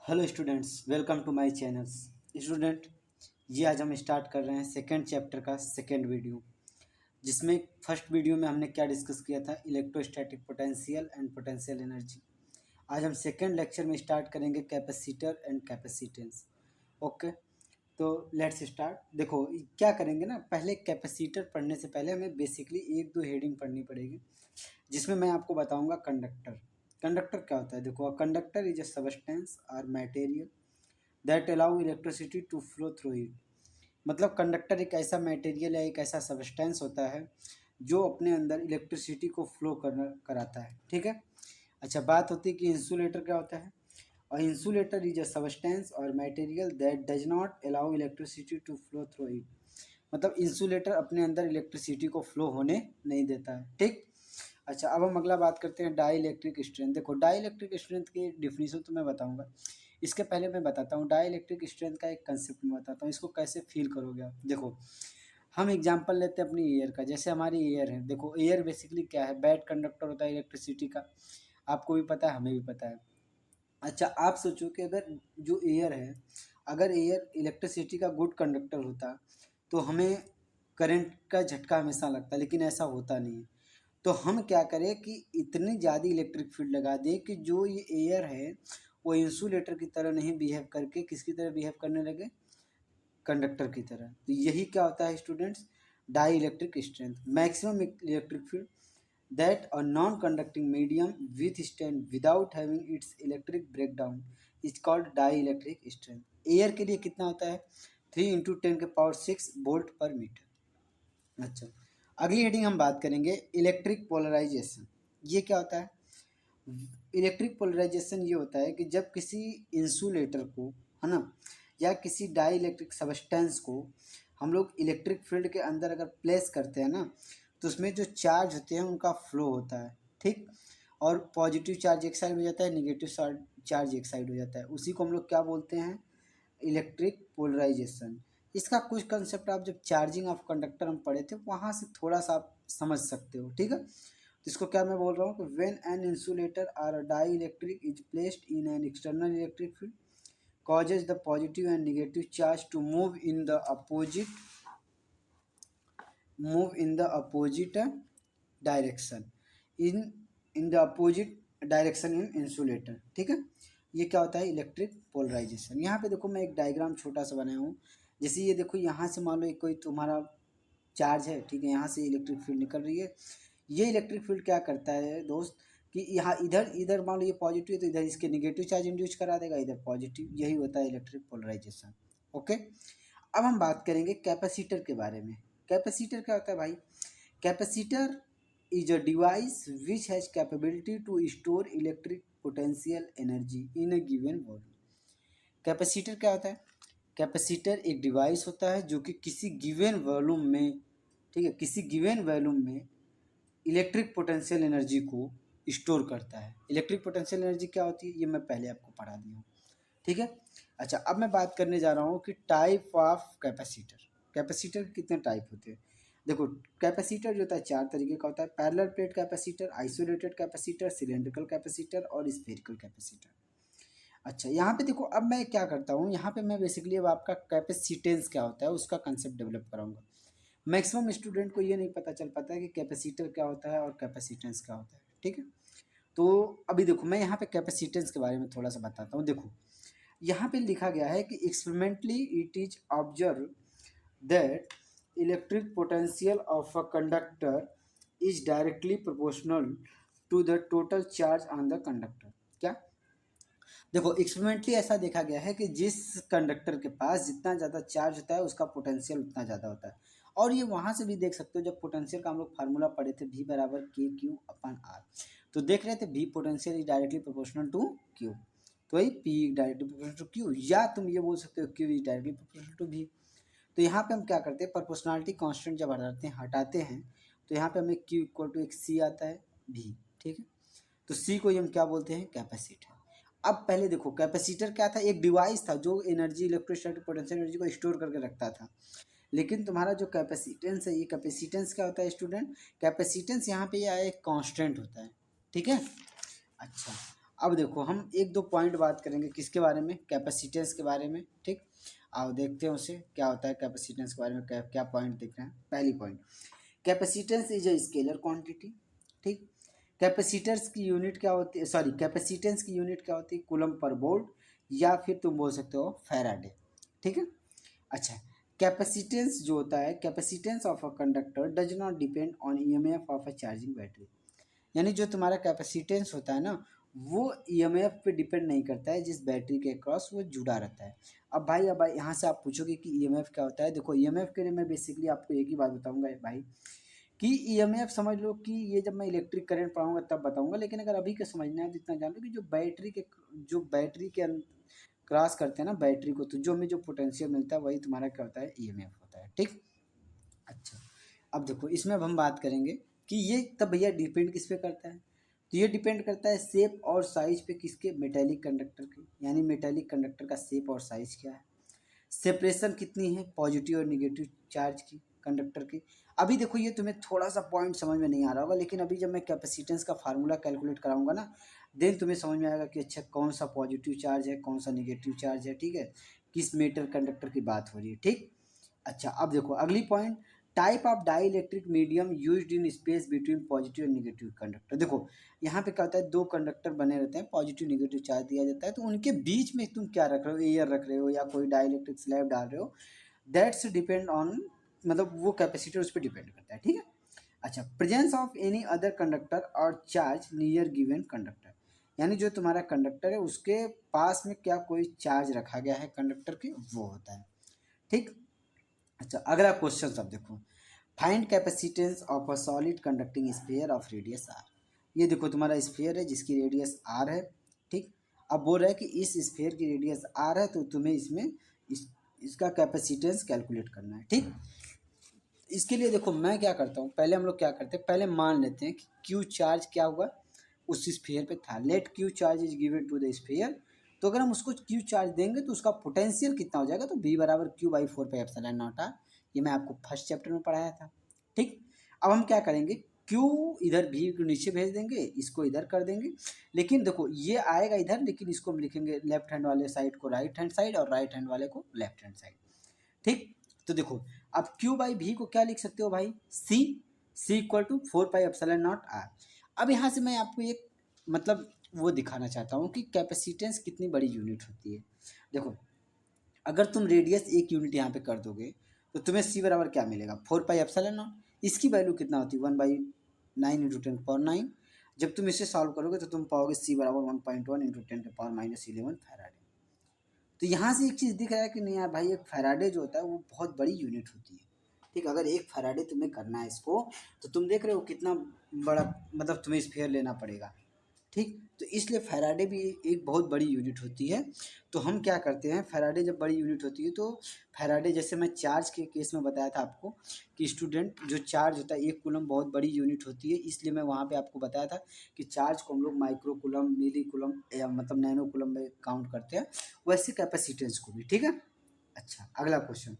Hello students, welcome to my channels. Student, ये आज हम स्टार्ट कर रहे हैं सेकेंड चैप्टर का सेकेंड वीडियो, जिसमें फर्स्ट वीडियो में हमने क्या डिस्कस किया था, electrostatic potential and potential energy. आज हम सेकेंड लेक्चर में स्टार्ट करेंगे कैपेसिटर एंड कैपेसिटेंस। ओके, तो लेट्स स्टार्ट। देखो क्या करेंगे ना, पहले कैपेसिटर पढ़ने से पहले हमें बेसिकली एक दो हेडिंग पढ़नी पड़ेगी, जिसमें मैं आपको बताऊंगा कंडक्टर। कंडक्टर क्या होता है? देखो, a conductor is a substance और material that allow electricity to flow through it. मतलब कंडक्टर एक ऐसा मटेरियल या एक ऐसा सबस्टेंस होता है जो अपने अंदर इलेक्ट्रिसिटी को फ्लो कराता है। ठीक है। अच्छा, बात होती है कि इंसुलेटर क्या होता है। और इंसुलेटर इज अ सबस्टेंस और material that does not allow electricity to flow through it. मतलब इंसुलेटर अपने अंदर इलेक्ट्रिसिटी को फ्लो होने नहीं देता है। ठीक। अच्छा, अब हम अगला बात करते हैं डाई इलेक्ट्रिक स्ट्रेंथ। देखो, डाई इलेक्ट्रिक स्ट्रेंथ की डिफिनीशन तो मैं बताऊंगा, इसके पहले मैं बताता हूँ डाई इलेक्ट्रिक स्ट्रेंथ का एक कंसेप्ट मैं बताता हूँ, इसको कैसे फील करोगे आप। देखो, हम एग्जांपल लेते हैं अपनी एयर का। जैसे हमारी एयर है, देखो एयर बेसिकली क्या है, बैड कंडक्टर होता है इलेक्ट्रिसिटी का। आपको भी पता है, हमें भी पता है। अच्छा, आप सोचो कि अगर जो एयर है, अगर एयर इलेक्ट्रिसिटी का गुड कंडक्टर होता तो हमें करंट का झटका हमेशा लगता, लेकिन ऐसा होता नहीं है। तो हम क्या करें कि इतनी ज़्यादा इलेक्ट्रिक फील्ड लगा दें कि जो ये एयर है वो इंसुलेटर की तरह नहीं बिहेव करके किसकी तरह बिहेव करने लगे, कंडक्टर की तरह। तो यही क्या होता है students, dielectric strength. Maximum electric field that a non conducting medium withstand without having its electric breakdown is called dielectric strength. Air के लिए कितना होता है, 3 × 10⁶ वोल्ट पर मीटर। अच्छा, अगली हेडिंग हम बात करेंगे इलेक्ट्रिक पोलराइजेशन। ये क्या होता है? इलेक्ट्रिक पोलराइजेशन ये होता है कि जब किसी इंसुलेटर को, है ना, या किसी डाई इलेक्ट्रिक सबस्टेंस को हम लोग इलेक्ट्रिक फील्ड के अंदर अगर प्लेस करते हैं ना, तो उसमें जो चार्ज होते हैं उनका फ्लो होता है। ठीक। और पॉजिटिव चार्ज एक साइड हो जाता है, निगेटिव चार्ज एक साइड हो जाता है। उसी को हम लोग क्या बोलते हैं, इलेक्ट्रिक पोलराइजेशन। इसका कुछ कंसेप्ट आप जब चार्जिंग ऑफ कंडक्टर हम पढ़े थे वहाँ से थोड़ा सा आप समझ सकते हो। ठीक है। तो इसको क्या मैं बोल रहा हूँ कि when an insulator or dielectric is placed in an external electric field causes the positive and negative charge to move in the opposite direction in the opposite direction in insulator। ठीक है। ये क्या होता है, electric polarisation. यहाँ पे देखो, मैं एक डायग्राम छोटा सा बनाया हूँ। जैसे ये देखो, यहाँ से मान लो एक कोई तुम्हारा चार्ज है, ठीक है, यहाँ से इलेक्ट्रिक फील्ड निकल रही है। ये इलेक्ट्रिक फील्ड क्या करता है दोस्त, कि यहाँ इधर इधर मान लो ये पॉजिटिव है तो इधर इसके निगेटिव चार्ज इंड्यूस करा देगा, इधर पॉजिटिव। यही होता है इलेक्ट्रिक पोलराइजेशन। ओके। अब हम बात करेंगे कैपेसिटर के बारे में। कैपेसिटर क्या होता है भाई? Capacitor is a device which has capability to store electric potential energy in a given volume. Capacitor क्या होता है? कैपेसिटर एक डिवाइस होता है जो कि किसी गिवन वॉल्यूम में, ठीक है, किसी गिवन वॉल्यूम में इलेक्ट्रिक पोटेंशियल एनर्जी को स्टोर करता है। इलेक्ट्रिक पोटेंशियल एनर्जी क्या होती है, ये मैं पहले आपको पढ़ा दिया हूँ। ठीक है। अच्छा, अब मैं बात करने जा रहा हूँ कि टाइप ऑफ कैपेसिटर। कैपेसिटर के कितने टाइप होते हैं? देखो, कैपेसिटर जो होता है चार तरीके का होता है: parallel plate capacitor, isolated capacitor, cylindrical capacitor और स्फेरिकल कैपेसिटर। अच्छा, यहाँ पे देखो, अब मैं क्या करता हूँ, यहाँ पे मैं बेसिकली अब आपका कैपेसिटेंस क्या होता है उसका कंसेप्ट डेवलप कराऊंगा। मैक्सिमम स्टूडेंट को ये नहीं पता चल पाता है कि कैपेसिटर क्या होता है और कैपेसिटेंस क्या होता है। ठीक है। तो अभी देखो, मैं यहाँ पे कैपेसिटेंस के बारे में थोड़ा सा बताता हूँ। देखो, यहाँ पे लिखा गया है कि experimentally it is observe that electric potential of a conductor is directly proportional to the total charge on the conductor. क्या? देखो, एक्सपेरिमेंटली ऐसा देखा गया है कि जिस कंडक्टर के पास जितना ज़्यादा चार्ज होता है उसका पोटेंशियल उतना ज़्यादा होता है। और ये वहाँ से भी देख सकते हो, जब पोटेंशियल का हम लोग फार्मूला पढ़े थे, V बराबर KQ/R, तो देख रहे थे V potential is directly proportional to Q। तो वही P directly proportional to Q, या तुम ये बोल सकते हो Q is directly proportional to V। तो यहाँ पे हम क्या करते हैं, प्रोपोर्शनलिटी कांस्टेंट जब हटाते हैं तो यहाँ पे हमें Q इक्वल टू एक C आता है, V। ठीक है। तो C को ही हम क्या बोलते हैं, कैपेसिटर। अब पहले देखो, कैपेसिटर क्या था, एक डिवाइस था जो एनर्जी, इलेक्ट्रोस्टैटिक पोटेंशियल एनर्जी को स्टोर करके रखता था। लेकिन तुम्हारा जो कैपेसिटेंस है, ये कैपेसिटेंस क्या होता है स्टूडेंट? कैपेसिटेंस यहाँ पे यह एक कांस्टेंट होता है। ठीक है। अच्छा, अब देखो हम एक दो पॉइंट बात करेंगे किसके बारे में, कैपेसिटेंस के बारे में। ठीक, आओ देखते हैं उसे क्या होता है कैपेसिटेंस के बारे में, क्या क्या पॉइंट दिख रहे हैं। पहली point, capacitance is a scalar quantity. ठीक, कैपेसिटर्स की यूनिट क्या होती है, सॉरी कैपेसिटेंस की यूनिट क्या होती है, कूलम पर वोल्ट, या फिर तुम बोल सकते हो फैराडे। ठीक है, अच्छा, कैपेसिटेंस जो होता है, capacitance of a conductor does not depend on EMF of a charging battery. यानी जो तुम्हारा कैपेसिटेंस होता है ना, वो ईएमएफ पे डिपेंड नहीं करता है जिस बैटरी के क्रॉस वो जुड़ा रहता है। अब भाई यहाँ से आप पूछोगे कि ईएमएफ क्या होता है। देखो ईएमएफ के लिए मैं बेसिकली आपको एक ही बात बताऊंगा भाई, कि ईएमएफ समझ लो कि ये जब मैं इलेक्ट्रिक करंट पढ़ाऊंगा तब बताऊंगा, लेकिन अगर अभी के समझना है तो इतना जान लो कि जो बैटरी के क्रॉस करते हैं ना बैटरी को, तो जो हमें जो पोटेंशियल मिलता है वही तुम्हारा क्या होता है, ईएमएफ होता है। ठीक, अच्छा, अब देखो इसमें अब हम बात करेंगे कि ये तब भैया डिपेंड किस पे करता है, तो ये डिपेंड करता है शेप और साइज पे, किसके, मेटेलिक कंडक्टर के। यानी मेटेलिक कंडक्टर का शेप और साइज क्या है, सेपरेशन कितनी है पॉजिटिव और निगेटिव चार्ज की कंडक्टर की। अभी देखो ये तुम्हें थोड़ा सा पॉइंट समझ में नहीं आ रहा होगा, लेकिन अभी जब मैं कैपेसिटेंस का फार्मूला कैलकुलेट कराऊंगा ना, देन तुम्हें समझ में आएगा कि अच्छा कौन सा पॉजिटिव चार्ज है कौन सा निगेटिव चार्ज है। ठीक है, किस मेटल कंडक्टर की बात हो रही है। ठीक, अच्छा, अब देखो अगली point, type of dielectric medium used in space between positive और निगेटिव कंडक्टर। देखो यहाँ पे क्या होता है, दो कंडक्टर बने रहते हैं, पॉजिटिव निगेटिव चार्ज दिया जाता है, तो उनके बीच में तुम क्या रख रहे हो, एयर रख रहे हो या कोई डाई इलेक्ट्रिक स्लैब डाल रहे हो, दैट्स डिपेंड ऑन, मतलब वो कैपेसिटर उस पर डिपेंड करता है। ठीक है, अच्छा, presence of any other conductor और चार्ज नियर गिवन कंडक्टर। यानी जो तुम्हारा कंडक्टर है उसके पास में क्या कोई चार्ज रखा गया है कंडक्टर के, वो होता है। ठीक, अच्छा, अगला क्वेश्चन सब देखो, find capacitance of a solid conducting sphere of radius R. ये देखो तुम्हारा स्फीयर है जिसकी रेडियस आर है। ठीक, अब बोल रहा है कि इस स्फीयर की रेडियस आर है, तो तुम्हें इसमें इसका कैपेसिटेंस कैलकुलेट करना है। ठीक, इसके लिए देखो मैं क्या करता हूँ, पहले हम लोग क्या करते हैं, पहले मान लेते हैं कि क्यू चार्ज क्या हुआ उस स्फीयर पे था। Let Q charge is given to the sphere, तो अगर हम उसको क्यू चार्ज देंगे तो उसका पोटेंशियल कितना हो जाएगा, तो बी बराबर Q by 4 pi epsilon naught R. ये मैं आपको फर्स्ट चैप्टर में पढ़ाया था। ठीक, अब हम क्या करेंगे, क्यू इधर भी को नीचे भेज देंगे, इसको इधर कर देंगे, लेकिन देखो ये आएगा इधर, लेकिन इसको हम लिखेंगे लेफ्ट हैंड वाले साइड को राइट हैंड साइड और राइट हैंड वाले को लेफ्ट हैंड साइड। ठीक, तो देखो अब Q बाई भी को क्या लिख सकते हो भाई, C equal to 4 pi epsilon naught R. अब यहाँ से मैं आपको एक मतलब वो दिखाना चाहता हूँ कि कैपेसिटेंस कितनी बड़ी यूनिट होती है। देखो अगर तुम रेडियस एक यूनिट यहाँ पे कर दोगे तो तुम्हें C बराबर क्या मिलेगा, 4 पाई एप्सिलॉन नॉट। इसकी वैल्यू कितना होती है, 1/9 × 10⁻⁹। जब तुम इसे सॉल्व करोगे तो तुम पाओगे C बराबर 1.1 × 10⁻⁻11 फैराडे। तो यहाँ से एक चीज़ दिख रहा है कि नहीं यार भाई, एक फैराडे जो होता है वो बहुत बड़ी यूनिट होती है। ठीक, अगर एक फैराडे तुम्हें करना है इसको, तो तुम देख रहे हो कितना बड़ा, मतलब तुम्हें स्फीयर लेना पड़ेगा। ठीक, तो इसलिए फैराडे भी एक बहुत बड़ी यूनिट होती है। तो हम क्या करते हैं, फैराडे जब बड़ी यूनिट होती है तो फैराडे, जैसे मैं चार्ज के केस में बताया था आपको कि स्टूडेंट जो चार्ज होता है एक कूलम बहुत बड़ी यूनिट होती है, इसलिए मैं वहाँ पे आपको बताया था कि चार्ज को हम लोग माइक्रो कूलम, मिली कूलम या मतलब नैनो कूलम में काउंट करते हैं, वैसे कैपेसिटेंस को भी। ठीक है, अच्छा, अगला question,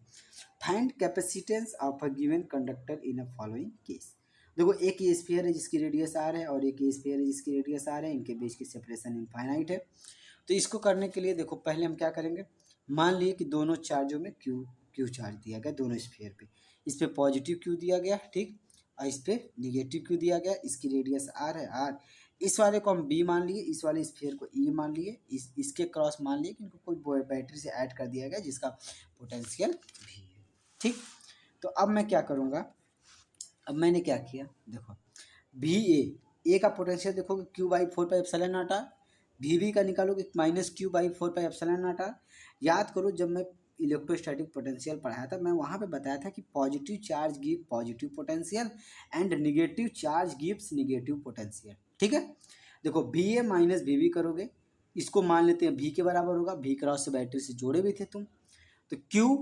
find capacitance of a given conductor in a following case. देखो एक ये स्फीयर है जिसकी रेडियस आर है और एक ये स्फीयर है जिसकी रेडियस आर है, इनके बीच की सेपरेशन इनफाइनाइट है। तो इसको करने के लिए देखो पहले हम क्या करेंगे, मान लिए कि दोनों चार्जों में क्यू क्यू चार्ज दिया गया, दोनों स्फीयर पे, इस पे पॉजिटिव क्यू दिया गया। ठीक, और इस पे निगेटिव क्यू दिया गया, इसकी रेडियस आर है आर। इस वाले को हम बी मान लिए, इस वाले स्फीयर को ई मान लिए, इसके क्रॉस मान लिए कि इनको कोई बैटरी से ऐड कर दिया गया जिसका पोटेंशियल भी है। ठीक, तो अब मैं क्या करूँगा, अब मैंने क्या किया, देखो भी ए का पोटेंशियल देखोगे Q by 4 pi epsilon naught R, भी का निकालोगे -Q/4 pi epsilon naught are. याद करो जब मैं इलेक्ट्रोस्टैटिक पोटेंशियल पढ़ाया था, मैं वहाँ पे बताया था कि positive charge give positive potential and negative charge gives negative potential. ठीक है, देखो भी ए माइनस भी करोगे, इसको मान लेते हैं भी के बराबर होगा, भी क्रॉस से बैटरी से जोड़े भी थे तुम, तो Q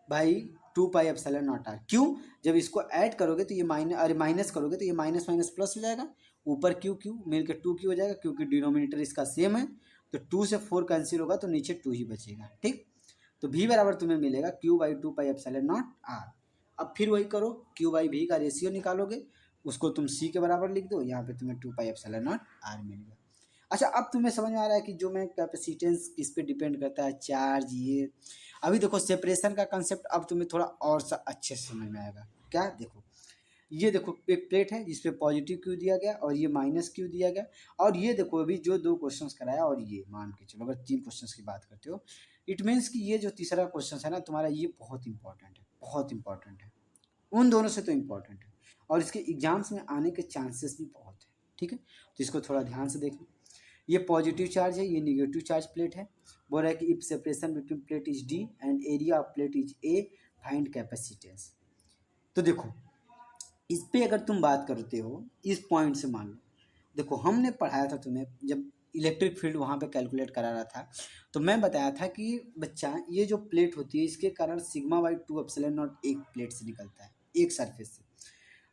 by 2 pi epsilon naught R. क्यों, जब इसको ऐड करोगे तो ये माइनस करोगे तो ये माइनस माइनस प्लस हो जाएगा, ऊपर क्यू क्यू मिलकर 2Q हो जाएगा, क्योंकि डिनोमिनेटर इसका सेम है, तो 2 से 4 कैंसिल होगा तो नीचे 2 ही बचेगा। ठीक, तो भी बराबर तुम्हें मिलेगा Q/2 पाई एप्सिलॉन नॉट आर। अब फिर वही करो, Q बाई भी का रेशियो निकालोगे, उसको तुम C के बराबर लिख दो, यहाँ पे तुम्हें 2 पाई एप्सिलॉन नॉट आर मिलेगा। अच्छा, अब तुम्हें समझ में आ रहा है कि जो मैं कैपेसिटेंस किस पे डिपेंड करता है, चार्ज, ये अभी देखो सेपरेशन का कंसेप्ट अब तुम्हें थोड़ा और सा अच्छे से समझ में आएगा। क्या, देखो ये देखो एक प्लेट है जिसपे पॉजिटिव क्यू दिया गया और ये माइनस क्यू दिया गया, और ये देखो अभी जो दो क्वेश्चंस कराया और ये मान के चलो अगर तीन क्वेश्चंस की बात करते हो, इट मीन्स कि ये जो तीसरा क्वेश्चन है ना तुम्हारा, ये बहुत इंपॉर्टेंट है, बहुत इंपॉर्टेंट है, उन दोनों से तो इम्पॉर्टेंट है और इसके एग्जाम्स में आने के चांसेस भी बहुत है। ठीक है, तो इसको थोड़ा ध्यान से देखना। ये पॉजिटिव चार्ज है, ये निगेटिव चार्ज प्लेट है। बोल रहा है कि if separation between plate is D and area of plate is a, find capacitance. तो देखो इस पे अगर तुम बात करते हो इस पॉइंट से, मान लो देखो हमने पढ़ाया था तुम्हें जब इलेक्ट्रिक फील्ड वहाँ पे कैलकुलेट करा रहा था, तो मैं बताया था कि बच्चा ये जो प्लेट होती है इसके कारण सिग्मा बाई 2 एप्सिलॉन नॉट एक प्लेट से निकलता है, एक सरफेस से।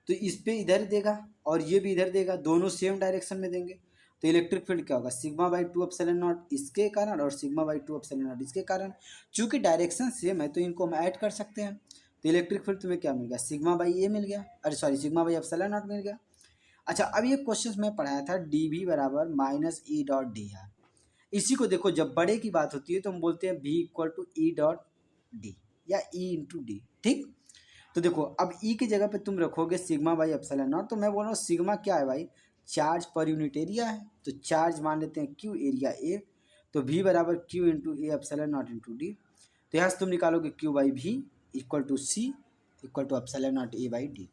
तो इस पे इधर देगा और ये भी इधर देगा, दोनों सेम डायरेक्शन में देंगे, तो इलेक्ट्रिक फील्ड क्या होगा, सिग्मा बाई 2 एप्सिलॉन नॉट इसके कारण और सिग्मा बाई 2 एप्सिलॉन नॉट इसके कारण। चूंकि डायरेक्शन सेम है तो इनको हम ऐड कर सकते हैं, तो इलेक्ट्रिक फील्ड तुम्हें क्या मिल गया, सिग्मा बाई ए मिल गया, अरे sorry sigma by epsilon not मिल गया। अच्छा, अब ये क्वेश्चन मैं पढ़ाया था डी वी बराबर minus E dot D R. इसी को देखो जब बड़े की बात होती है तो हम बोलते हैं v equal to E dot D या ई इंटू डी। ठीक, तो देखो अब ई की जगह पे तुम रखोगे सिग्मा बाई एप्सिलॉन नॉट, तो मैं बोल रहा हूँ सिग्मा क्या है भाई, चार्ज पर यूनिट एरिया है, तो चार्ज मान लेते हैं क्यू, एरिया ए, तो v बराबर Q into A epsilon naught into D. तो यहाँ से तुम निकालोगे Q by V equal to C equal to epsilon naught A by D.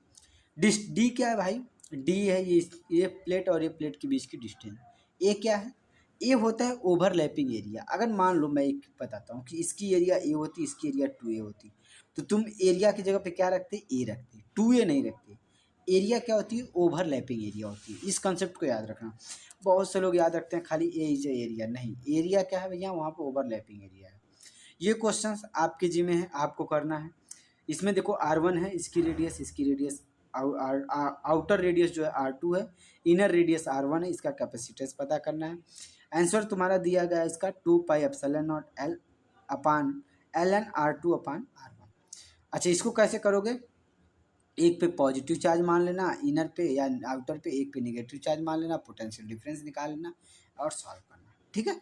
D क्या है भाई, डी है ये प्लेट और ये प्लेट के बीच की डिस्टेंस। ए क्या है, ए होता है ओवरलैपिंग एरिया। अगर मान लो मैं एक बताता हूँ कि इसकी एरिया ए होती, इसकी एरिया 2a होती, तो तुम एरिया की जगह पे क्या रखते, ए रखते, 2a नहीं रखते। एरिया क्या होती है, ओवरलैपिंग एरिया होती है, इस कंसेप्ट को याद रखना। बहुत से लोग याद रखते हैं खाली ए इज एरिया, नहीं, एरिया क्या है भैया, वहाँ पे ओवरलैपिंग एरिया है। ये क्वेश्चन आपके जी में है, आपको करना है। इसमें देखो R1 है, इसकी रेडियस आउटर रेडियस जो है R2 है, इनर रेडियस R1 है, इसका कैपेसिटेंस पता करना है। आंसर तुम्हारा दिया गया इसका 2 pi epsilon naught L upon L N R2 upon R1। अच्छा, इसको कैसे करोगे, एक पे पॉजिटिव चार्ज मान लेना इनर पे या आउटर पे, एक पे नेगेटिव चार्ज मान लेना, पोटेंशियल डिफरेंस निकाल लेना और सॉल्व करना। ठीक है,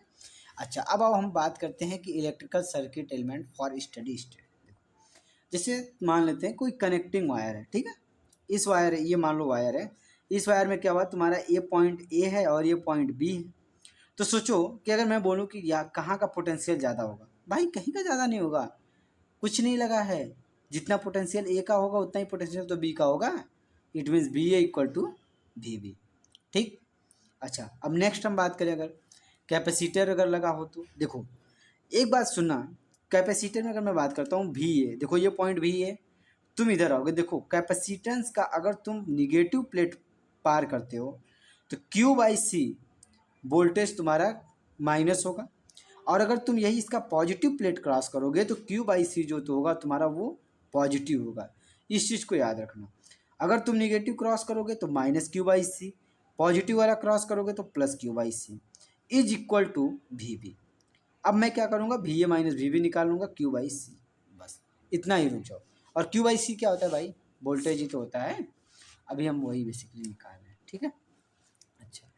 अच्छा अब हम बात करते हैं कि electrical circuit element for steady state. जैसे मान लेते हैं कोई कनेक्टिंग वायर है, ठीक है, इस वायर है, ये मान लो वायर है, इस वायर में क्या हुआ तुम्हारा ये पॉइंट ए है और ये पॉइंट बी है। तो सोचो कि अगर मैं बोलूँ कि यहाँ कहाँ का पोटेंशियल ज़्यादा होगा, भाई कहीं का ज़्यादा नहीं होगा, कुछ नहीं लगा है, जितना पोटेंशियल ए का होगा उतना ही पोटेंशियल तो बी का होगा। It means B A equal to V B. ठीक, अच्छा अब नेक्स्ट हम बात करें अगर कैपेसिटर अगर लगा हो तो देखो एक बात सुनना, कैपेसिटर में अगर मैं बात करता हूँ वी ए, देखो ये पॉइंट वी ए, तुम इधर आओगे, देखो कैपेसिटेंस का अगर तुम निगेटिव प्लेट पार करते हो तो क्यू बाई सी वोल्टेज तुम्हारा माइनस होगा, और अगर तुम यही इसका पॉजिटिव प्लेट क्रॉस करोगे तो क्यू बाई सी जो तो होगा तुम्हारा वो पॉजिटिव होगा। इस चीज़ को याद रखना, अगर तुम निगेटिव क्रॉस करोगे तो minus Q by C, positive वाला क्रॉस करोगे तो plus Q by C is equal to V B. अब मैं क्या करूँगा, V A minus V B निकाल लूँगा क्यू बाई सी, बस इतना ही रुक जाओ। और क्यू बाई सी क्या होता है भाई, वोल्टेज ही तो होता है, अभी हम वही बेसिकली निकाल रहे हैं। ठीक है, अच्छा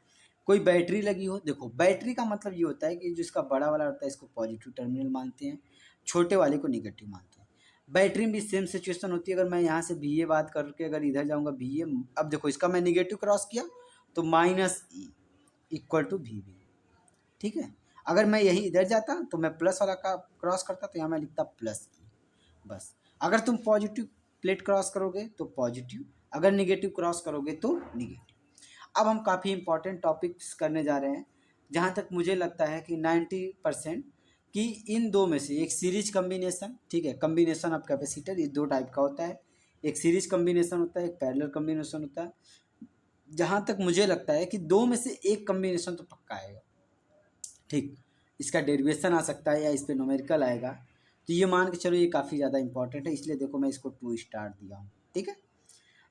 कोई बैटरी लगी हो, देखो बैटरी का मतलब ये होता है कि जो इसका बड़ा वाला होता है इसको पॉजिटिव टर्मिनल मानते हैं, छोटे वाले को निगेटिव मानते हैं। बैटरी में भी सेम सिचुएशन होती है, अगर मैं यहाँ से बी ए बात करके अगर इधर जाऊँगा बी ए, अब देखो इसका मैं निगेटिव क्रॉस किया तो minus E equal to V B. ठीक है, अगर मैं यही इधर जाता तो मैं प्लस वाला का क्रॉस करता तो यहाँ मैं लिखता प्लस ई, बस। अगर तुम पॉजिटिव प्लेट क्रॉस करोगे तो पॉजिटिव, अगर निगेटिव क्रॉस करोगे तो निगेटिव। अब हम काफ़ी इंपॉर्टेंट टॉपिक्स करने जा रहे हैं, जहाँ तक मुझे लगता है कि 90% कि इन दो में से एक सीरीज कम्बिनेशन, ठीक है, कम्बिनेशन ऑफ कैपेसिटर, ये दो टाइप का होता है, एक सीरीज कम्बिनेशन होता है, एक पैरेलल कम्बिनेशन होता है। जहाँ तक मुझे लगता है कि दो में से एक कम्बिनेशन तो पक्का आएगा। ठीक, इसका डेरिवेशन आ सकता है या इस पर न्यूमेरिकल आएगा, तो ये मान के चलो ये काफ़ी ज़्यादा इंपॉर्टेंट है, इसलिए देखो मैं इसको 2 स्टार दिया हूँ। ठीक है,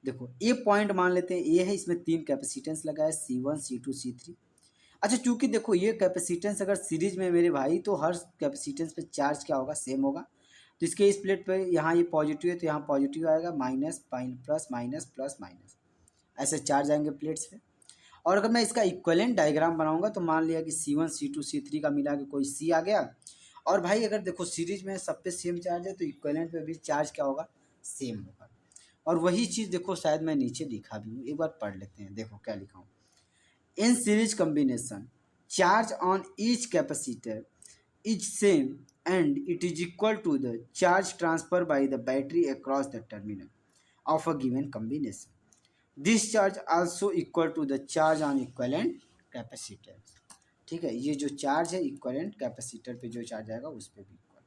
देखो ये पॉइंट मान लेते हैं ए है, इसमें 3 कैपेसिटेंस लगा है C1 C2 C3। अच्छा चूंकि देखो ये कैपेसिटेंस अगर सीरीज में मेरे भाई, तो हर कैपेसिटेंस पे चार्ज क्या होगा, सेम होगा। तो इसके इस प्लेट पे यहाँ ये पॉजिटिव है तो यहाँ पॉजिटिव आएगा, minus plus minus plus minus, ऐसे चार्ज आएंगे प्लेट्स पे। और अगर मैं इसका इक्विवेलेंट डायग्राम बनाऊंगा तो मान लिया कि C1 C2 C3 का मिला के कोई C आ गया, और भाई अगर देखो सीरीज में सब पे सेम चार्ज है तो इक्विवेलेंट पे भी चार्ज क्या होगा, सेम होगा। और वही चीज़ देखो शायद मैं नीचे लिखा भी हूँ, एक बार पढ़ लेते हैं, देखो क्या लिखा हूँ। In series combination charge on each capacitor is same and it is equal to the charge transfer by the battery across the terminal of a given combination. This charge also equal to the charge on equivalent capacitor. ठीक है, ये जो charge है equivalent capacitor पे जो charge आएगा उस पर भी इक्वल।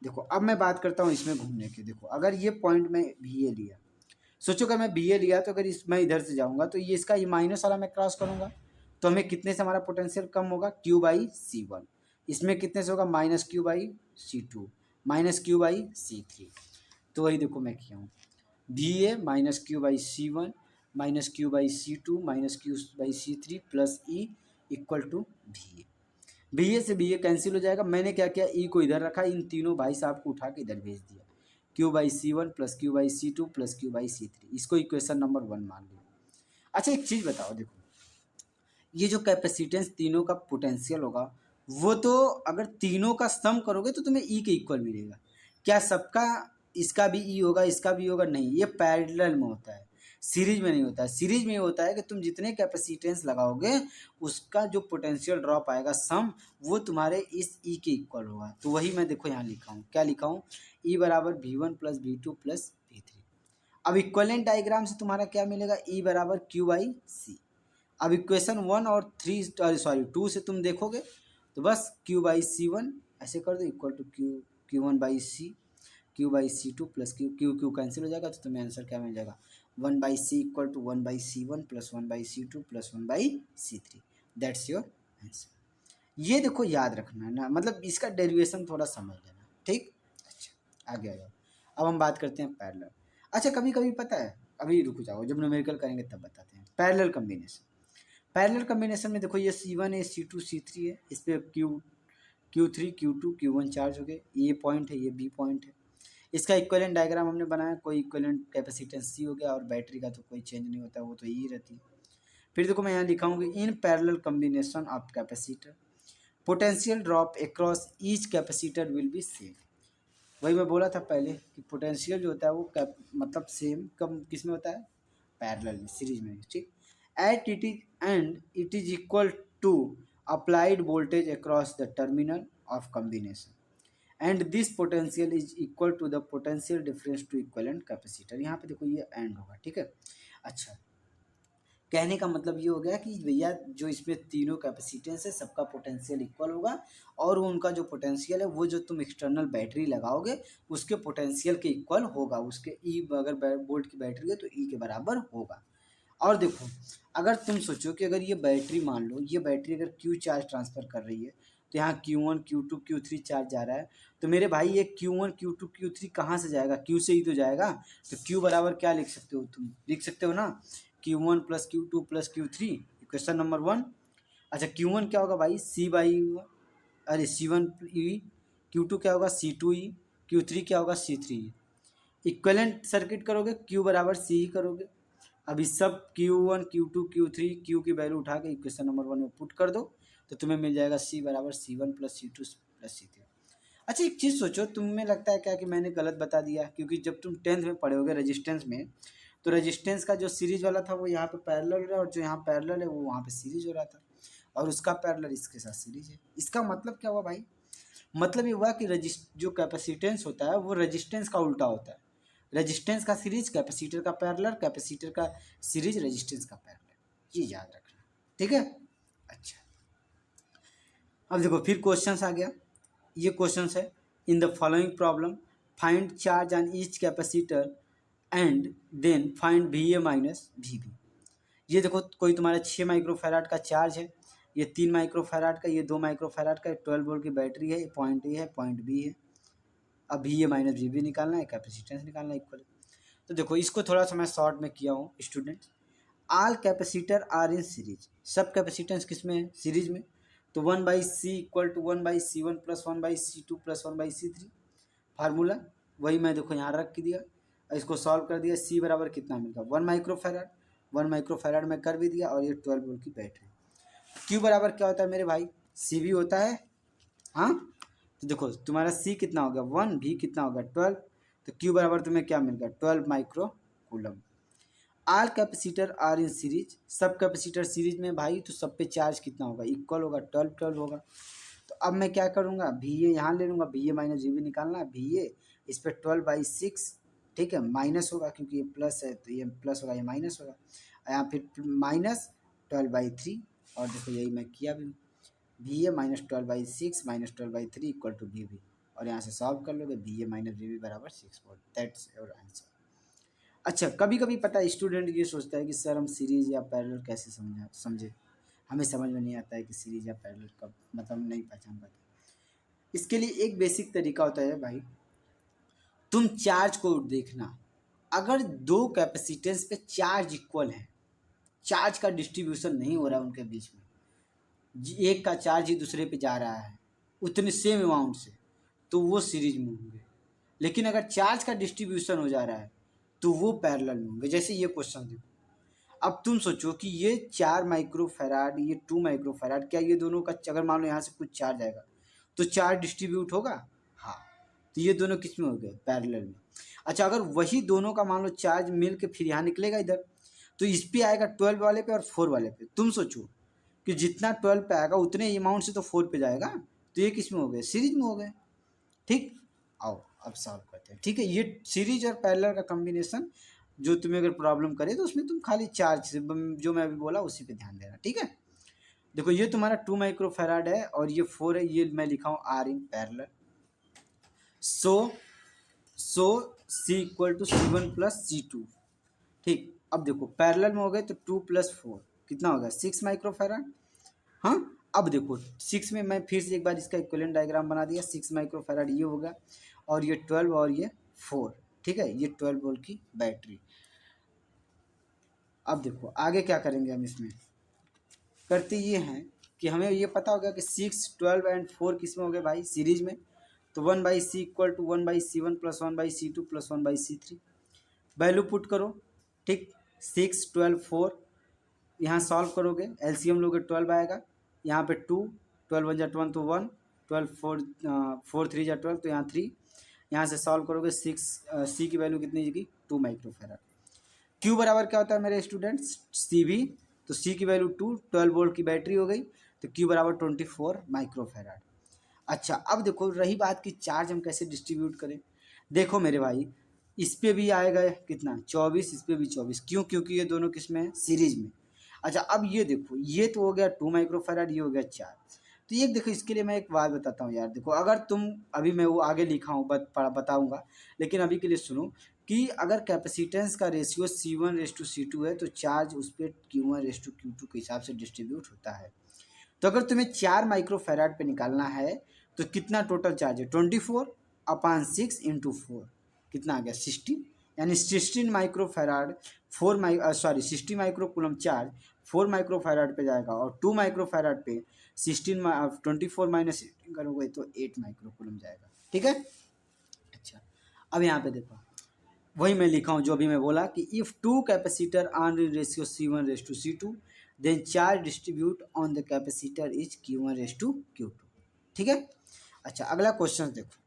देखो अब मैं बात करता हूँ इसमें घूमने की। देखो अगर ये पॉइंट में भी ए लिया, सोचो अगर मैं बी ए लिया तो अगर इस मैं इधर से जाऊँगा तो ये इसका ये माइनस वाला मैं क्रॉस करूँगा तो हमें कितने से हमारा पोटेंशियल कम होगा, Q/C1। इसमें कितने से होगा, -Q/C2 -Q/C3। तो वही देखो मैं किया हूँ, VA -Q/C1 -Q/C2 -Q/C3 plus E equal to VA। VA से VA कैंसिल हो जाएगा। मैंने क्या किया, E को इधर रखा, इन तीनों भाई साहब को उठा के इधर भेज दिया, Q/C1 plus Q/C2 plus Q/C3। इसको इक्वेशन नंबर 1 मान लिया। अच्छा एक चीज़ बताओ, देखो ये जो कैपेसिटेंस तीनों का पोटेंशियल होगा वो तो अगर तीनों का सम करोगे तो तुम्हें ई के इक्वल मिलेगा। क्या सबका इसका भी ई होगा इसका भी होगा, नहीं, ये पैरेलल में होता है, सीरीज में नहीं होता है। सीरीज में ये होता है कि तुम जितने कैपेसिटेंस लगाओगे उसका जो पोटेंशियल ड्रॉप आएगा सम, वो तुम्हारे इस ई के इक्वल होगा। तो वही मैं देखो यहाँ लिखा हूँ, क्या लिखा हूँ, ई बराबर V1 plus V2 plus V3। अब इक्वलेंट डायग्राम से तुम्हारा क्या मिलेगा, ई बराबर Q/C। अब इक्वेशन 1 और 2 से तुम देखोगे तो बस Q/C1 ऐसे कर दो equal to Q1/C Q/C2 plus Q cancel हो जाएगा तो तुम्हें आंसर क्या मिल जाएगा, 1/C equal to 1/C1 plus 1/C2 plus 1/C3। That's your answer. ये देखो याद रखना है ना, मतलब इसका डेरिवेशन थोड़ा समझ लेना, ठीक। अच्छा आगे आ जाओ। अब हम बात करते हैं पैरेलल। अच्छा कभी कभी पता है, अभी रुक जाओ, जब न्यूमेरिकल करेंगे तब बताते हैं। पैरेलल कम्बिनेशन, पैरेलल कम्बिनेशन में देखो ये C1 है, C2 C3 है, इस पर Q3 Q2 Q1 चार्ज हो गए, ये पॉइंट है, ये B पॉइंट है। इसका इक्विवेलेंट डायग्राम हमने बनाया, कोई इक्विवेलेंट कैपेसिटेंस C हो गया, और बैटरी का तो कोई चेंज नहीं होता, वो तो E रहती है। फिर देखो मैं यहाँ लिखा हूँ कि in parallel combination of capacitor potential drop across each capacitor will be same. वही मैं बोला था पहले कि पोटेंशियल जो होता है वो मतलब सेम कम किस में होता है, पैरेलल में, सीरीज में, ठीक। At it is and it is equal to applied voltage across the terminal of combination and this potential is equal to the potential difference to equivalent capacitor. यहाँ पे देखो ये एंड होगा, ठीक है। अच्छा कहने का मतलब ये हो गया कि भैया जो इसमें तीनों कैपेसिटेंस है सबका पोटेंशियल इक्वल होगा, और उनका जो पोटेंशियल है वो जो तुम एक्सटर्नल बैटरी लगाओगे उसके पोटेंशियल के इक्वल होगा, उसके ई अगर वोल्ट की बैटरी है तो ई के बराबर होगा। और देखो अगर तुम सोचो कि अगर ये बैटरी, मान लो ये बैटरी अगर Q चार्ज ट्रांसफ़र कर रही है तो यहाँ Q1 Q2 Q3 चार्ज जा रहा है, तो मेरे भाई ये Q1 Q2 Q3 कहाँ से जाएगा, Q से ही तो जाएगा। तो Q बराबर क्या लिख सकते हो, तुम लिख सकते हो ना, Q1 plus Q2 plus Q3, equation number 1। अच्छा Q1 क्या होगा भाई, C/E, अरे C1E, Q2 क्या होगा C2E, Q3 क्या होगा C3E। इक्विवेलेंट सर्किट करोगे Q बराबर C ही करोगे। अभी सब Q1 Q2 Q3 Q की वैल्यू उठा के इक्वेशन नंबर 1 में पुट कर दो तो तुम्हें मिल जाएगा C बराबर C1 plus C2 plus C3। अच्छा एक चीज़ सोचो, तुम्हें लगता है क्या कि मैंने गलत बता दिया, क्योंकि जब तुम 10th में पढ़े होगे रेजिस्टेंस में, तो रेजिस्टेंस का जो सीरीज वाला था वो यहाँ पे पैरेलल है, और जो यहाँ पैरेलल है वो वहाँ पे सीरीज हो रहा था, और उसका पैरेलल इसके साथ सीरीज है। इसका मतलब क्या हुआ भाई, मतलब ये हुआ कि जो कैपेसिटेंस होता है वो रेजिस्टेंस का उल्टा होता है। रेजिस्टेंस का सीरीज कैपेसिटर का पैरेलल, कैपेसिटर का सीरीज रेजिस्टेंस का पैरेलल, ये याद रखना, ठीक है। अच्छा अब देखो फिर क्वेश्चंस आ गया। ये क्वेश्चंस है, in the following problem find charge on each capacitor and then find VA minus VB। ये देखो कोई तुम्हारा 6 माइक्रोफैराड का चार्ज है, ये 3 माइक्रोफैराड का, ये 2 माइक्रोफैराड का, 12 वोल्ट की बैटरी है, ये पॉइंट ए है पॉइंट बी है। अब VA माइनस VB निकालना है, कैपेसिटेंस निकालना है इक्वल। तो देखो इसको थोड़ा सा मैं शॉर्ट में किया हूँ students. All capacitor are in series, सब कैपेसिटेंस किस में है, सीरीज में। तो 1/C equal to 1/C1 plus 1/C2 plus 1/C3 formula वही मैं देखो यहाँ रख के दिया, इसको सॉल्व कर दिया। C बराबर कितना मिलेगा, 1 माइक्रोफैराड 1 माइक्रोफैराड में कर भी दिया और ये 12 वोल्ट की बैटरी। क्यू बराबर क्या होता है मेरे भाई, सी भी होता है। हाँ, तो देखो तुम्हारा सी कितना हो गया 1, भी कितना होगा 12, तो क्यू बराबर तुम्हें क्या मिल गया 12 micro coulomb. All capacitor are in series, सब कैपेसिटर सीरीज में भाई, तो सब पे चार्ज कितना होगा, इक्वल होगा, 12 12 होगा। तो अब मैं क्या करूँगा, वी ए यहाँ ले लूँगा, V A minus V B निकालना है, वी ए इस पर 12/6, ठीक है, माइनस होगा क्योंकि ये प्लस है तो ये प्लस होगा, ये माइनस होगा, यहाँ फिर माइनस 12/3, और देखो यही मैं किया भी, V A minus 12/6 minus 12/3 equal to V B, और यहाँ से सॉल्व कर लोगे, V A minus V B बराबर 6 वोल्ट, दैट्स योर आंसर। अच्छा, कभी कभी पता है स्टूडेंट ये सोचता है कि सर हम सीरीज या पैरेलल कैसे समझे, हमें समझ में नहीं आता है कि सीरीज या पैरेलल का मतलब नहीं पहचान पाते। इसके लिए एक बेसिक तरीका होता है भाई, तुम चार्ज को देखना, अगर दो कैपेसिटेंस पे चार्ज इक्वल है, चार्ज का डिस्ट्रीब्यूशन नहीं हो रहा है उनके बीच में, एक का चार्ज ही दूसरे पे जा रहा है उतने सेम अमाउंट से, तो वो सीरीज में होंगे। लेकिन अगर चार्ज का डिस्ट्रीब्यूशन हो जा रहा है तो वो पैरेलल में होंगे। जैसे ये क्वेश्चन देखो, अब तुम सोचो कि ये 4 माइक्रोफैराड, ये 2 माइक्रोफैराड, क्या ये दोनों का अगर मान लो यहाँ से कुछ चार्ज आएगा तो चार्ज डिस्ट्रीब्यूट होगा, हाँ, तो ये दोनों किस में हो गए, पैरेलल में। अच्छा, अगर वही दोनों का मान लो चार्ज मिल के फिर यहाँ निकलेगा इधर, तो इस पे आएगा 12 वाले पे और 4 वाले पे, तुम सोचो कि जितना 12 पे आएगा उतने अमाउंट से तो 4 पे जाएगा, तो ये किस में हो गए, सीरीज में हो गए। ठीक, आओ अब सॉल्व करते हैं। ठीक है, ये सीरीज और पैरेलल का कॉम्बिनेशन जो तुम्हें अगर प्रॉब्लम करे तो उसमें तुम खाली चार्ज से जो मैं अभी बोला उसी पे ध्यान देना। ठीक है, देखो ये तुम्हारा 2 माइक्रोफैराड है और ये 4 है, ये मैं लिखा हूँ are in parallel. So C equal to C1 plus C2। ठीक, अब देखो पैरेलल में हो गए तो 2 + 4 कितना होगा 6 माइक्रोफैराड। हाँ, अब देखो 6 में मैं फिर से एक बार इसका इक्विवेलेंट डायग्राम बना दिया, 6 माइक्रोफैराड ये होगा और ये 12 और ये 4, ठीक है, ये 12 वोल्ट की बैटरी। अब देखो आगे क्या करेंगे हम, इसमें करते ये हैं कि हमें ये पता होगा कि 6 12 एंड 4 किस में हो गए भाई, सीरीज में, तो 1/C equal to 1/C1 plus 1/C2 plus 1/C3, value put करो। ठीक, 6 12 4 यहाँ सॉल्व करोगे, एलसीएम लोगे 12 आएगा, यहाँ पे 2, 12 1 जा 1 तो 1, 12 4 4 3 जा 12 तो यहाँ 3, यहाँ से सॉल्व करोगे 6 सी की वैल्यू कितनी होगी 2 माइक्रोफैराड। क्यू बराबर क्या होता है मेरे स्टूडेंट्स, सी भी, तो सी की वैल्यू 2, 12 वोल्ट की बैटरी हो गई, तो क्यू बराबर 24 माइक्रोफैराड। अच्छा, अब देखो रही बात कि चार्ज हम कैसे डिस्ट्रीब्यूट करें। देखो मेरे भाई, इस पे भी आएगा कितना 24, इस पे भी 24, क्यों, क्योंकि ये दोनों किस में है, सीरीज में। अच्छा, अब ये देखो, ये तो हो गया 2 माइक्रोफैराड, ये हो गया 4, तो ये देखो इसके लिए मैं एक बात बताता हूँ यार, देखो अगर तुम, अभी मैं वो आगे लिखा हूँ बताऊँगा, लेकिन अभी के लिए सुनो कि अगर कैपेसिटेंस का रेशियो C1:C2 है तो चार्ज उस पर Q1:Q2 के हिसाब से डिस्ट्रीब्यूट होता है। तो अगर तुम्हें 4 माइक्रोफैराड पे निकालना है तो कितना टोटल चार्ज है, 24/6 × 4 कितना आ गया 60, यानी 16 माइक्रोफैराड 60 माइक्रोकूलम चार्ज 4 माइक्रोफैराड पे जाएगा, और 2 माइक्रोफैराड पे 24 माइनस करोगे तो 8 माइक्रोकूलम जाएगा। ठीक है, अच्छा, अब यहाँ पे देखो वही मैं लिखा हूँ जो अभी मैं बोला कि if two capacitor on ratio C1:C2 then charge distribute on the capacitor is Q1:Q2। ठीक है, अच्छा अगला क्वेश्चन देखो,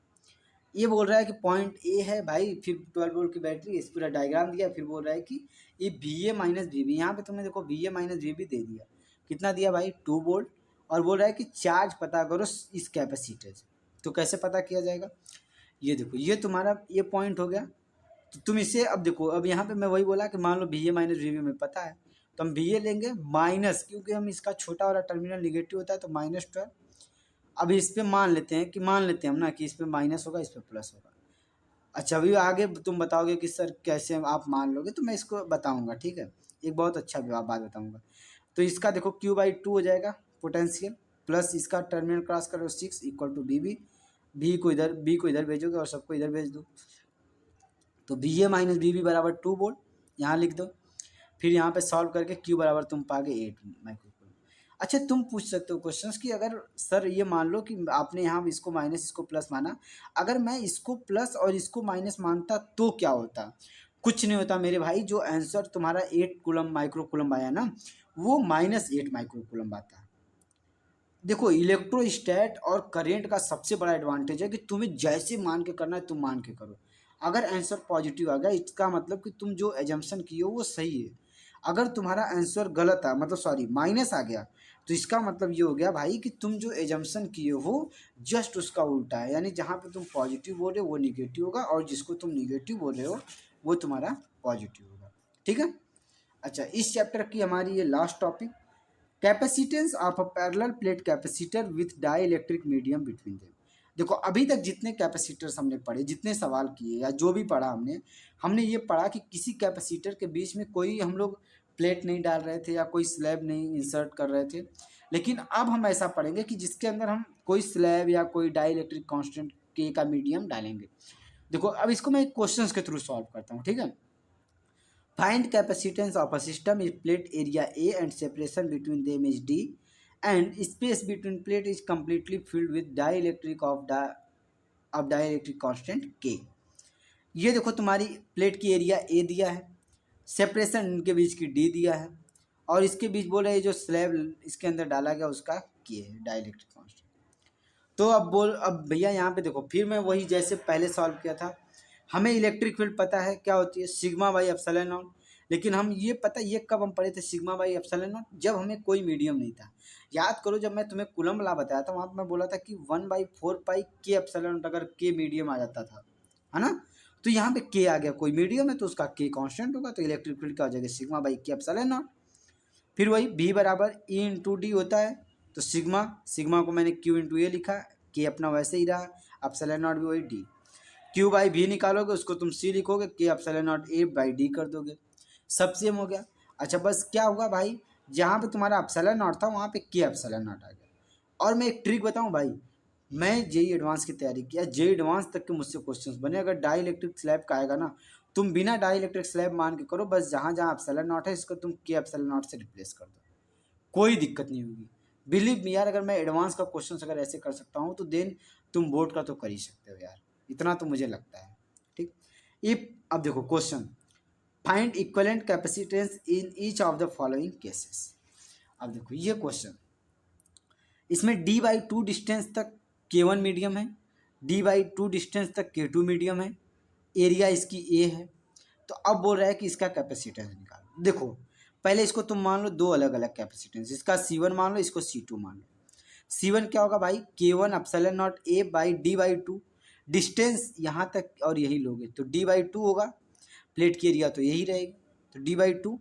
ये बोल रहा है कि पॉइंट ए है भाई, फिर 12 वोल्ट की बैटरी, इस पूरा डायग्राम दिया, फिर बोल रहा है कि ये VA माइनस VB, यहाँ पे तुमने देखो VA माइनस VB दे दिया, कितना दिया भाई 2 वोल्ट, और बोल रहा है कि चार्ज पता करो इस कैपेसिटर से। तो कैसे पता किया जाएगा, ये देखो ये तुम्हारा ये पॉइंट हो गया, तो तुम इसे अब देखो, अब यहाँ पे मैं वही बोला कि मान लो VA माइनस VB में पता है तो हम VA लेंगे माइनस, क्योंकि हम इसका छोटा वाला टर्मिनल निगेटिव होता है तो -12। अभी इस पे मान लेते हैं हम ना कि इस पे माइनस होगा, इस पे प्लस होगा। अच्छा, अभी आगे तुम बताओगे कि सर कैसे आप मान लोगे, तो मैं इसको बताऊंगा। ठीक है, एक बहुत अच्छा बात बताऊंगा। तो इसका देखो Q/2 हो जाएगा पोटेंशियल, प्लस इसका टर्मिनल क्रॉस करो 6 इक्वल टू BB, बी को इधर भेजोगे और सबको इधर भेज दो, तो VA माइनस VB बराबर 2 वोल्ट यहाँ लिख दो। फिर यहाँ पे सॉल्व करके Q बराबर तुम पागे 8 माइक्रोकूलम। अच्छा, तुम पूछ सकते हो क्वेश्चंस कि अगर सर ये मान लो कि आपने यहाँ इसको माइनस इसको प्लस माना, अगर मैं इसको प्लस और इसको माइनस मानता तो क्या होता, कुछ नहीं होता मेरे भाई, जो आंसर तुम्हारा 8 कूलम माइक्रो कूलम आया ना, वो -8 माइक्रो कूलम आता है। देखो इलेक्ट्रोस्टैट और करंट का सबसे बड़ा एडवांटेज है कि तुम्हें जैसे मान के करना है तुम मान के करो। अगर आंसर पॉजिटिव आ गया इसका मतलब कि तुम जो एजम्पशन किए हो वो सही है। अगर तुम्हारा आंसर गलत आ मतलब सॉरी माइनस आ गया, तो इसका मतलब ये हो गया भाई कि तुम जो एजम्पशन किए हो जस्ट उसका उल्टा है, यानी जहाँ पे तुम पॉजिटिव बोल रहे हो वो निगेटिव होगा, और जिसको तुम निगेटिव बोल रहे हो वो तुम्हारा पॉजिटिव होगा। ठीक है। अच्छा, इस चैप्टर की हमारी ये last topic, capacitance of a parallel plate capacitor with dielectric medium between them. देखो अभी तक जितने कैपेसिटर्स हमने पढ़े, जितने सवाल किए या जो भी पढ़ा हमने, हमने ये पढ़ा कि किसी कैपेसिटर के बीच में कोई हम लोग प्लेट नहीं डाल रहे थे या कोई स्लैब नहीं इंसर्ट कर रहे थे। लेकिन अब हम ऐसा पढ़ेंगे कि जिसके अंदर हम कोई स्लैब या कोई डाई इलेक्ट्रिक कॉन्स्टेंट के का मीडियम डालेंगे। देखो अब इसको मैं क्वेश्चन के थ्रू सॉल्व करता हूँ। ठीक है। Find capacitance of a system is plate area A and separation between them is D, and space between plate is completely filled with dielectric constant K। ये देखो तुम्हारी प्लेट की एरिया A दिया है, सेपरेशन इनके बीच की D दिया है, और इसके बीच बोल रहे हैं जो स्लैब इसके अंदर डाला गया उसका K है, डाइलेक्ट्रिक कांस्टेंट। तो अब भैया यहाँ पे देखो, फिर मैं वही जैसे पहले सॉल्व किया था, हमें इलेक्ट्रिक फील्ड पता है क्या होती है, सिग्मा बाई एप्सिलॉन नॉट। लेकिन हम ये पता ये कब हम पढ़े थे सिग्मा बाई एप्सिलॉन नॉट, जब हमें कोई मीडियम नहीं था। याद करो जब मैं तुम्हें कूलम ला बताया था वहाँ पर मैं बोला था कि 1/4 पाई के एप्सिलॉन नॉट, अगर के मीडियम आ जाता था, है ना। तो यहाँ पे के आ गया, कोई मीडियम है तो उसका के कांस्टेंट होगा, तो इलेक्ट्रिक फील्ड क्या हो जाएगा सिग्मा बाई के एप्सिलॉन नॉट। फिर वही बी बराबर ई इंटू डी होता है, तो सिग्मा सिग्मा को मैंने क्यू इंटू ए लिखा, के अपना वैसे ही रहा, एप्सिलॉन नॉट भी वही डी। क्यू बाई भी निकालोगे उसको तुम सी लिखोगे, के epsilon naught A by D कर दोगे, सब सेम हो गया। अच्छा बस क्या होगा भाई, जहाँ पे तुम्हारा एप्सिलॉन नॉट था वहाँ पे के एप्सिलॉन नॉट आ गया। और मैं एक ट्रिक बताऊँ भाई, मैं जेई एडवांस की तैयारी किया, जेई एडवांस तक के मुझसे क्वेश्चंस बने, अगर डाई इलेक्ट्रिक स्लैब का आएगा ना, तुम बिना डाई इलेक्ट्रिक स्लैब मान के करो, बस जहाँ जहाँ एप्सिलॉन नॉट है इसको तुम के एप्सिलॉन नॉट से रिप्लेस कर दो, कोई दिक्कत नहीं होगी। बिलीव मी यार, अगर मैं एडवांस का क्वेश्चन अगर ऐसे कर सकता हूँ तो देन तुम बोर्ड का तो कर ही सकते हो यार, इतना तो मुझे लगता है। ठीक। इफ अब देखो question, find equivalent capacitance in each of the following cases. अब देखो ये क्वेश्चन, इसमें d/2 डिस्टेंस तक k1 मीडियम है, d/2 डिस्टेंस तक k2 मीडियम है, एरिया इसकी a है। तो अब बोल रहा है कि इसका कैपेसिटेंस निकालो। देखो पहले इसको तुम मान लो दो अलग अलग कैपेसिटेंस, इसका C1 मान लो, इसको C2 मान लो। C1 क्या होगा भाई, K1 epsilon naught A by D/2, distance यहाँ तक और यही लोगे तो D/2 होगा, प्लेट की एरिया तो यही रहेगी, तो D/2,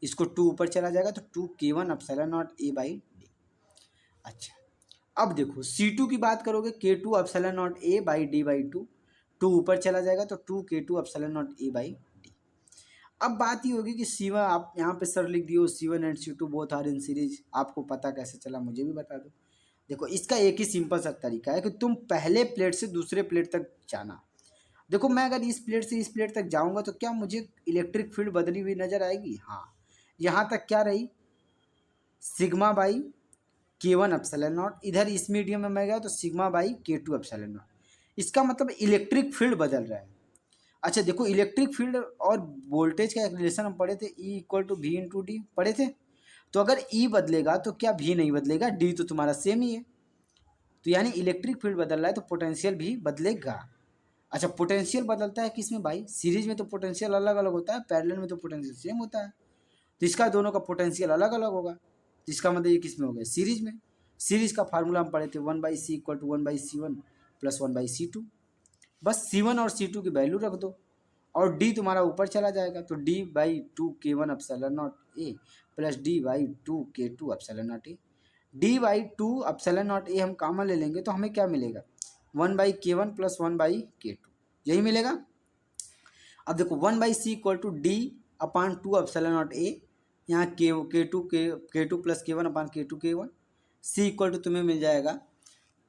इसको 2 ऊपर चला जाएगा तो 2K1 epsilon naught A by D। अच्छा अब देखो C2 की बात करोगे, K2 epsilon naught A by D/2, 2 ऊपर चला जाएगा तो 2K2 epsilon naught A by D। अब बात ये होगी कि C1 आप यहाँ पे सर लिख दियो, C1 and C2 both are in series, आपको पता कैसे चला मुझे भी बता दो। देखो इसका एक ही सिंपल सा तरीका है कि तुम पहले प्लेट से दूसरे प्लेट तक जाना। देखो मैं अगर इस प्लेट से इस प्लेट तक जाऊंगा तो क्या मुझे इलेक्ट्रिक फील्ड बदली हुई नजर आएगी, हाँ। यहाँ तक क्या रही, sigma by K1 epsilon not, इधर इस मीडियम में मैं गया तो sigma by K2 epsilon not, इसका मतलब इलेक्ट्रिक फील्ड बदल रहा है। अच्छा देखो इलेक्ट्रिक फील्ड और वोल्टेज का एक रिलेशन हम पढ़े थे, E equal to V into D पढ़े थे। तो अगर E बदलेगा तो क्या V नहीं बदलेगा, D तो तुम्हारा सेम ही है, तो यानी इलेक्ट्रिक फील्ड बदल रहा है तो पोटेंशियल भी बदलेगा। अच्छा पोटेंशियल बदलता है किसमें भाई, सीरीज में तो पोटेंशियल अलग अलग होता है, पैरेलल में तो पोटेंशियल सेम होता है, तो इसका दोनों का पोटेंशियल अलग अलग होगा, तो इसका मतलब ये किस में हो गया, सीरीज में। सीरीज का फार्मूला हम पढ़े थे 1/c equal to 1/c1 plus 1/c2, बस C1 और C2 की वैल्यू रख दो और D तुम्हारा ऊपर चला जाएगा, तो D/2 K1 epsilon naught A plus D/2 K2 epsilon naught A। D/2 epsilon naught A हम कॉमन ले लेंगे तो हमें क्या मिलेगा, 1/K1 प्लस 1/K2, यही मिलेगा। अब देखो 1/c equal to D/2 epsilon naught A, यहाँ K2 plus K1 upon K2 K1, C equal to तुम्हें मिल जाएगा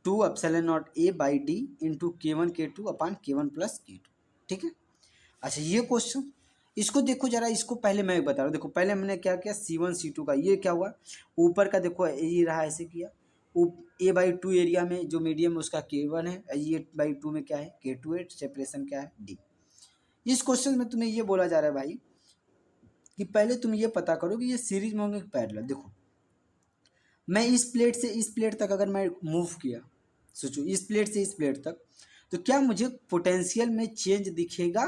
2 epsilon naught A by D into K1 K2 upon K1 plus K2। ठीक है। अच्छा ये क्वेश्चन, इसको देखो जरा, इसको पहले मैं बता रहा हूँ। देखो पहले हमने क्या किया, C1 C2 का ये क्या हुआ, ऊपर का देखो ये रहा ऐसे किया, A/2 एरिया में जो मीडियम है उसका K1 है, A/2 में क्या है K2 है, सेपरेशन क्या है D। इस क्वेश्चन में तुम्हें ये बोला जा रहा है भाई कि पहले तुम ये पता करो कि ये सीरीज में होंगे पैरेलल। देखो मैं इस प्लेट से इस प्लेट तक अगर मैं मूव किया, सोचो इस प्लेट से इस प्लेट तक, तो क्या मुझे पोटेंशियल में चेंज दिखेगा?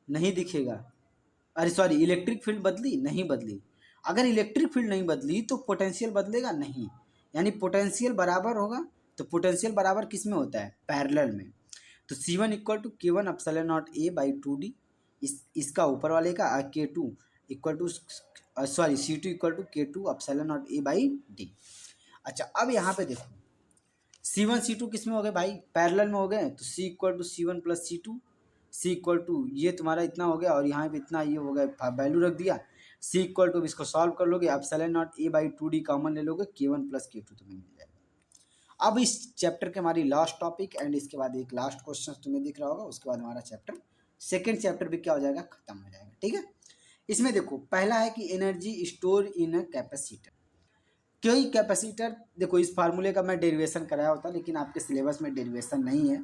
नहीं दिखेगा। अरे सॉरी, इलेक्ट्रिक फील्ड बदली? नहीं बदली। अगर इलेक्ट्रिक फील्ड नहीं बदली तो पोटेंशियल बदलेगा? नहीं। यानी पोटेंशियल बराबर होगा। तो पोटेंशियल बराबर किस में होता है? पैरेलल में। तो C1 equal to K1 epsilon naught A by 2D, इसका ऊपर वाले का K2 equal to sorry C2 equal to K2 epsilon naught A by D। अच्छा अब यहाँ पे देखो C1 C2 किस में हो गए भाई? पैरेलल में हो गए। तो C equal to C1 plus C2, C equal to ये तुम्हारा इतना हो गया और यहाँ पे इतना ये हो गया, वैल्यू रख दिया। C इक्वल टू इसको सॉल्व कर लोगे, epsilon naught A by 2D common ले लोगे, K1 प्लस K2 तुम्हें मिल जाएगा। अब इस चैप्टर के हमारी लास्ट टॉपिक एंड इसके बाद एक लास्ट क्वेश्चन तुम्हें दिख रहा होगा, उसके बाद हमारा चैप्टर सेकेंड चैप्टर भी क्या हो जाएगा? खत्म हो जाएगा। ठीक है, इसमें देखो पहला है कि energy store in a capacitor. कोई कैपेसिटर, देखो इस फार्मूले का मैं डेरिवेशन कराया होता लेकिन आपके सिलेबस में डेरिवेशन नहीं है,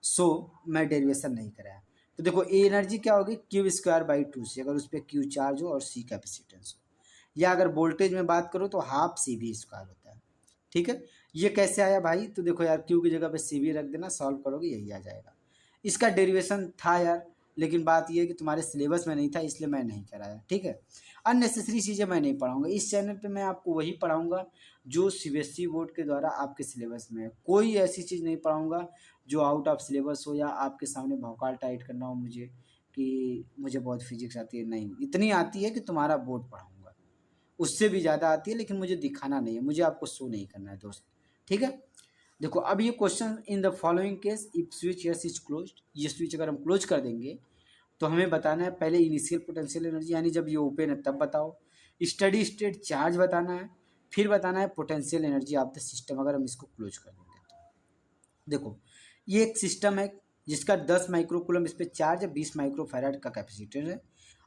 सो मैं डेरिवेशन नहीं कराया। तो देखो एनर्जी क्या होगी? क्यू स्क्वायर बाई 2C, अगर उस पर क्यू चार्ज हो और C कैपेसिटेंस हो, या अगर वोल्टेज में बात करो तो हाफ CV स्क्वायर होता है। ठीक है, ये कैसे आया भाई? तो देखो यार क्यू की जगह पे CV रख देना, सॉल्व करोगे यही आ जाएगा। इसका डेरिवेशन था यार, लेकिन बात ये है कि तुम्हारे सिलेबस में नहीं था इसलिए मैं नहीं कराया। ठीक है, अननेसेसरी चीज़ें मैं नहीं पढ़ाऊंगा इस चैनल पे। मैं आपको वही पढ़ाऊंगा जो CBSE बोर्ड के द्वारा आपके सिलेबस में है। कोई ऐसी चीज़ नहीं पढ़ाऊंगा जो आउट ऑफ सिलेबस हो या आपके सामने भौकाल टाइट करना हो मुझे कि मुझे बहुत फिजिक्स आती है। नहीं, इतनी आती है कि तुम्हारा बोर्ड पढ़ाऊंगा, उससे भी ज़्यादा आती है, लेकिन मुझे दिखाना नहीं है, मुझे आपको शो नहीं करना है दोस्त। ठीक है, देखो अब ये question, in the following case if switch yes is closed, ये स्विच अगर हम क्लोज कर देंगे तो हमें बताना है पहले इनिशियल पोटेंशियल एनर्जी, यानी जब ये ओपन है तब बताओ, स्टडी स्टेट चार्ज बताना है, फिर बताना है potential energy of the system अगर हम इसको क्लोज कर देंगे तो। देखो ये एक सिस्टम है जिसका 10 माइक्रोकूलम इस पर चार्ज है, 20 माइक्रोफैराड का कैपेसिटर है,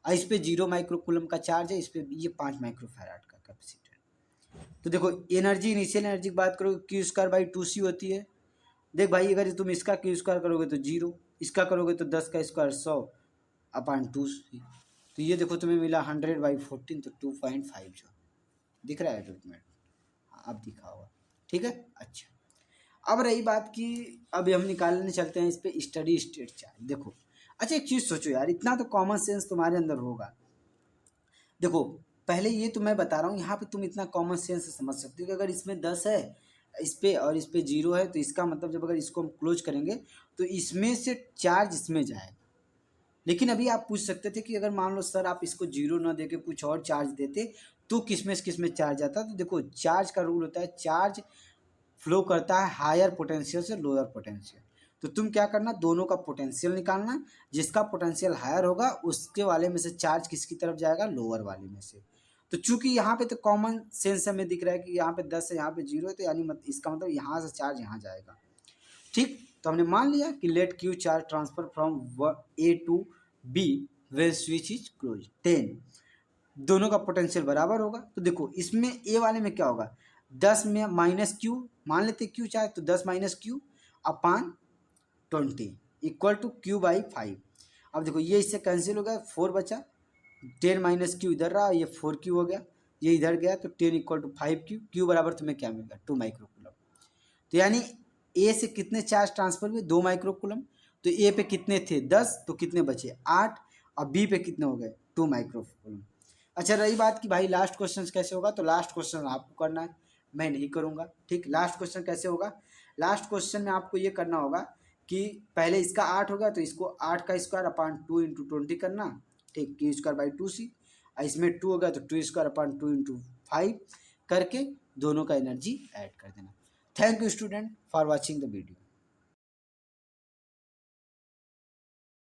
और इस पर 0 माइक्रोकूलम का चार्ज है, इस पर ये 5 माइक्रोफैराड का कैपेसिटर है। तो देखो एनर्जी, इनिशियल एनर्जी की बात करो, क्यू स्क्वायर बाई 2C होती है। देख भाई अगर तुम इसका क्यू स्क्वायर करोगे तो 0, इसका करोगे तो 10 का स्क्वायर 100 अपॉन 2C, तो ये देखो तुम्हें मिला 100/14, तो 2.5 जो दिख रहा है डॉक्यूमेंट, अब दिखा हुआ। ठीक है, अच्छा अब रही बात कि अब हम निकालने चलते हैं इस पे स्टडी स्टेट चार्ज। देखो अच्छा एक चीज़ सोचो यार, इतना तो कॉमन सेंस तुम्हारे अंदर होगा। देखो पहले ये तो मैं बता रहा हूँ, यहाँ पे तुम इतना कॉमन सेंस से समझ सकते हो कि अगर इसमें 10 है इस पे और इस पे 0 है, तो इसका मतलब जब अगर इसको हम क्लोज करेंगे तो इसमें से चार्ज इसमें जाएगा। लेकिन अभी आप पूछ सकते थे कि अगर मान लो सर आप इसको 0 ना देके कुछ और चार्ज देते तो किसमें चार्ज आता। तो देखो चार्ज का रूल होता है, चार्ज फ्लो करता है हायर पोटेंशियल से लोअर पोटेंशियल। तो तुम क्या करना, दोनों का पोटेंशियल निकालना, जिसका पोटेंशियल हायर होगा उसके वाले में से चार्ज किसकी तरफ जाएगा? लोअर वाले में से। तो चूंकि यहाँ पे तो कॉमन सेंस हमें दिख रहा है कि यहाँ पे 10 है यहाँ पे 0 है, तो यानी इसका मतलब यहाँ से चार्ज यहाँ जाएगा। ठीक, तो हमने मान लिया कि let Q charge transfer from A to B when switch is close 10, दोनों का पोटेंशियल बराबर होगा। तो देखो इसमें A वाले में क्या होगा, 10 में माइनस क्यू, मान लेते क्यू चार्ज, तो 10 minus Q upon 20 equal to Q by 5। अब देखो ये इससे कैंसिल हो गया, 4 बचा, 10 माइनस क्यू इधर रहा, ये 4Q हो गया, ये इधर गया, तो 10 इक्वल टू 5Q, क्यू बराबर तुम्हें क्या मिल गया? 2 माइक्रोकूलम। तो यानी ए से कितने चार्ज ट्रांसफर हुए? 2 माइक्रोकूलम। तो ए पे कितने थे? 10, तो कितने बचे? 8, और बी पे कितने हो गए? 2 माइक्रोकूलम। अच्छा रही बात कि भाई लास्ट क्वेश्चन कैसे होगा, तो लास्ट क्वेश्चन आपको करना है, मैं नहीं करूँगा। ठीक, लास्ट क्वेश्चन कैसे होगा? लास्ट क्वेश्चन में आपको ये करना होगा कि पहले इसका 8 होगा तो इसको 8 का स्क्वायर अपान 2 इंटू 20 करना। ठीक, क्यू स्क्वायर बाई 2C, और इसमें 2 होगा तो 2 स्क्वायर अपान 2 इंटू 5 करके दोनों का एनर्जी ऐड कर देना। Thank you student for watching the video.